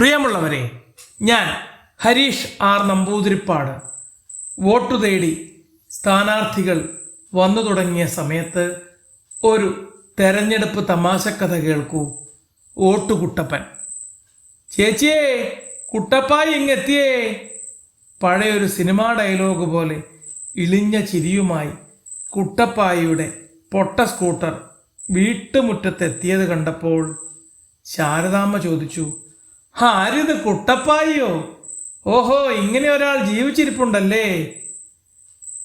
പ്രിയമുള്ളവരെ, ഞാൻ ഹരീഷ് ആർ നമ്പൂതിരിപ്പാട് വോട്ടു തേടി സ്ഥാനാർത്ഥികൾ വന്നു തുടങ്ങിയ സമയത്ത് ഒരു തെരഞ്ഞെടുപ്പ് തമാശക്കഥ കേൾക്കൂ. ഓട്ടുകുട്ടപ്പൻ. ചേച്ചിയേ, കുട്ടപ്പായി ഇങ്ങെത്തിയേ. പഴയൊരു സിനിമാ ഡയലോഗ് പോലെ ഇളിഞ്ഞ ചിരിയുമായി കുട്ടപ്പായിയുടെ പൊട്ട സ്കൂട്ടർ വീട്ടുമുറ്റത്തെത്തിയത് കണ്ടപ്പോൾ ശാരദാമ്മ ചോദിച്ചു, ആരിത്, കുട്ടപ്പായിയോ? ഓഹോ, ഇങ്ങനെ ഒരാൾ ജീവിച്ചിരിപ്പുണ്ടല്ലേ?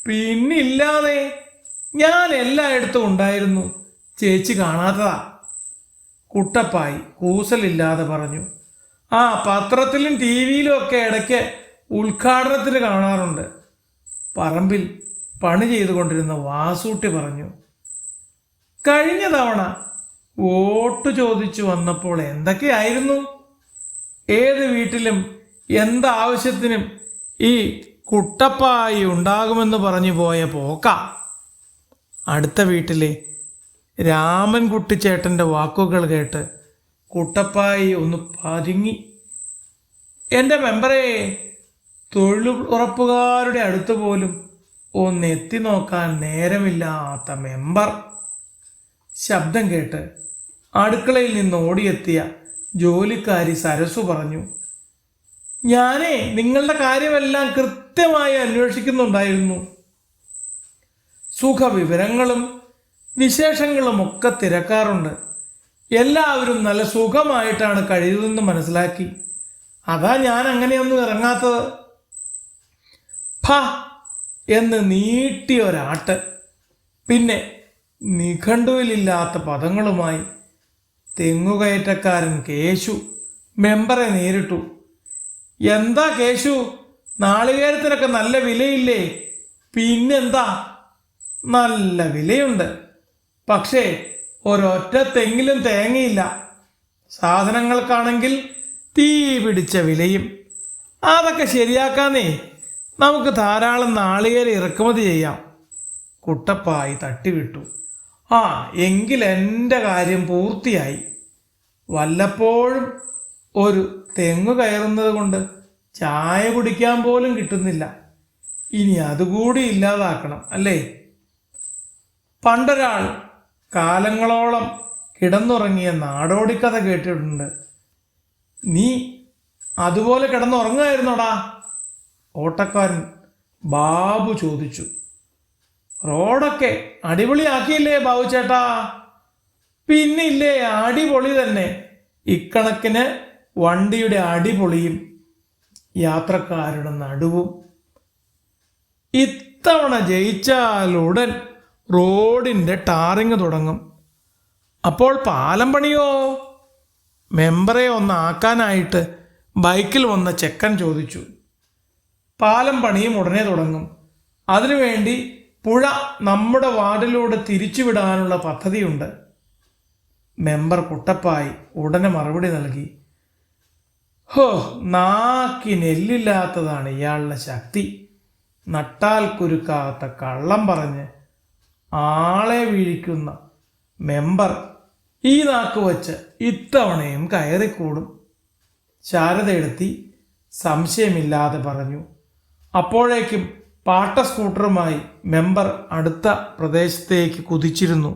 പിന്നില്ലാതെ, ഞാൻ എല്ലായിടത്തും ഉണ്ടായിരുന്നു, ചേച്ചി കാണാത്തതാ. കുട്ടപ്പായി കൂസലില്ലാതെ പറഞ്ഞു. പത്രത്തിലും ടി വിയിലും ഒക്കെ ഇടയ്ക്ക് ഉദ്ഘാടനത്തിന് കാണാറുണ്ട്. പറമ്പിൽ പണി ചെയ്തുകൊണ്ടിരുന്ന വാസൂട്ടി പറഞ്ഞു. കഴിഞ്ഞ തവണ വോട്ട് ചോദിച്ചു വന്നപ്പോൾ എന്തൊക്കെയായിരുന്നു? ഏത് വീട്ടിലും എന്താവശ്യത്തിനും ഈ കുട്ടപ്പായി ഉണ്ടാകുമെന്ന് പറഞ്ഞു പോയ പോക്ക. അടുത്ത വീട്ടിലെ രാമൻകുട്ടിച്ചേട്ടൻ്റെ വാക്കുകൾ കേട്ട് കുട്ടപ്പായി ഒന്ന് പരുങ്ങി. എൻ്റെ മെമ്പറേ, തൊഴിലുറപ്പുകാരുടെ അടുത്ത് പോലും ഒന്ന് എത്തി നോക്കാൻ നേരമില്ലാത്ത മെമ്പർ. ശബ്ദം കേട്ട് അടുക്കളയിൽ നിന്ന് ഓടിയെത്തിയ ജോലിക്കാരി സരസു പറഞ്ഞു, ഞാനേ നിങ്ങളുടെ കാര്യമെല്ലാം കൃത്യമായി അന്വേഷിക്കുന്നുണ്ടായിരുന്നു. സുഖവിവരങ്ങളും വിശേഷങ്ങളും ഒക്കെ തിരക്കാറുണ്ട്. എല്ലാവരും നല്ല സുഖമായിട്ടാണ് കഴിയുന്നതെന്ന് മനസ്സിലാക്കി. അതാ ഞാൻ അങ്ങനെയൊന്നും ഇറങ്ങാത്തത്. എന്ന് നീട്ടിയൊരാട്ട്. പിന്നെ നിഘണ്ടുവിലില്ലാത്ത പദങ്ങളുമായി തെങ്ങുകയറ്റക്കാരൻ കേശു മെമ്പറെ നേരിട്ടു. എന്താ കേശു, നാളികേരത്തിനൊക്കെ നല്ല വിലയില്ലേ? പിന്നെന്താ, നല്ല വിലയുണ്ട്. പക്ഷേ ഒരൊറ്റ തെങ്ങിലും തേങ്ങയില്ല. സാധനങ്ങൾക്കാണെങ്കിൽ തീ പിടിച്ച വിലയും. അതൊക്കെ ശരിയാക്കാന്നേ, നമുക്ക് ധാരാളം നാളികേരം ഇറക്കുമതി ചെയ്യാം. കുട്ടപ്പായി തട്ടിവിട്ടു. എങ്കിൽ എൻ്റെ കാര്യം പൂർത്തിയായി. വല്ലപ്പോഴും ഒരു തെങ്ങ് കയറുന്നത് കൊണ്ട് ചായ കുടിക്കാൻ പോലും കിട്ടുന്നില്ല. ഇനി അതുകൂടി ഇല്ലാതാക്കണം അല്ലേ? പണ്ടൊരാൾ കാലങ്ങളോളം കിടന്നുറങ്ങിയ നാടോടിക്കഥ കേട്ടിട്ടുണ്ട്. നീ അതുപോലെ കിടന്നുറങ്ങുമായിരുന്നോടാ? ഓട്ടക്കാരൻ ബാബു ചോദിച്ചു. റോഡൊക്കെ അടിപൊളിയാക്കിയില്ലേ ബാബു ചേട്ടാ? പിന്നില്ലേ, അടിപൊളി തന്നെ. ഇക്കണക്കിന് വണ്ടിയുടെ അടിപൊളിയും യാത്രക്കാരുടെ നടുവും. ഇത്തവണ ജയിച്ചാലുടൻ റോഡിൻ്റെ ടാറിങ് തുടങ്ങും. അപ്പോൾ പാലം പണിയോ? മെമ്പറെ ഒന്നാക്കാനായിട്ട് ബൈക്കിൽ വന്ന ചെക്കൻ ചോദിച്ചു. പാലം പണിയും ഉടനെ തുടങ്ങും. അതിനുവേണ്ടി പുഴ നമ്മുടെ വാർഡിലൂടെ തിരിച്ചുവിടാനുള്ള പദ്ധതിയുണ്ട്. മെമ്പർ കുട്ടപ്പായി ഉടനെ മറുപടി നൽകി. നാക്കിനെല്ലില്ലാത്തതാണ് ഇയാളുടെ ശക്തി. നട്ടാൽ കുരുക്കാത്ത കള്ളം പറഞ്ഞ് ആളെ വീഴിക്കുന്ന മെമ്പർ ഈ നാക്ക് വച്ച് ഇത്തവണയും കയറിക്കൂടും. ശാരദയെടുത്തി സംശയമില്ലാതെ പറഞ്ഞു. അപ്പോഴേക്കും പാട്ട സ്കൂട്ടറുമായി മെമ്പർ അടുത്ത പ്രദേശത്തേക്ക് കുതിച്ചിരുന്നു.